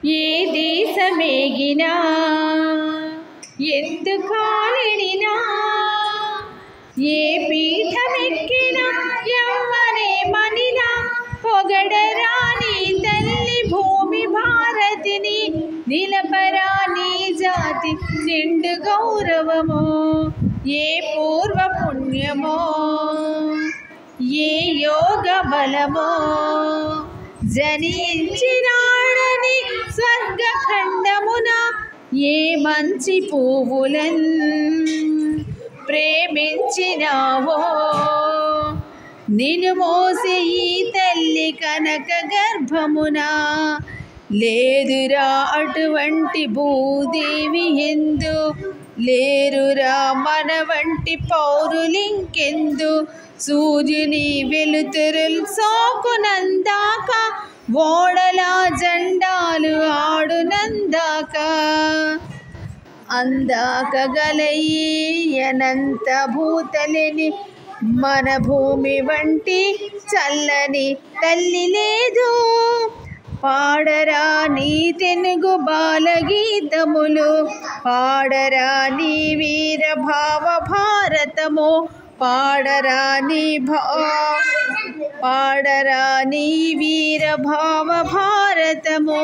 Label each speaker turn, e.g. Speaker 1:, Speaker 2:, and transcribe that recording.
Speaker 1: ఏ దేశమేగినా ఎందుకాలిడినా ఏ పీఠమెక్కినా ఎవ్వరే మనినా పొగడరా నీ తల్లి భూమి భారతిని నిలపరా నీ జాతి నిండు గౌరవమో ఏ పూర్వ పుణ్యమో ఏ యోగ బలమో జనించినాడని స్వర్గఖండమున ఏ మంచి పువ్వులన్ ప్రేమించినావో నిన్ను మోసే ఈ తల్లి కనక గర్భమున లేదురా అటువంటి భూదేవి ఎందు లేరురా మన వంటి పౌరులింకెందు సూర్యుని వెలుతురులు సోకునందాక ఓడలా జెండాలు ఆడునందాక అందాక గలయి అనంత భూతలిని మన భూమి వంటి చల్లని తల్లి లేదు పాడరా నీ తెలుగు బాలగీతములు పాడరా నీ వీర భావ భారతము పాడరా నీ వీర భావ భారతము।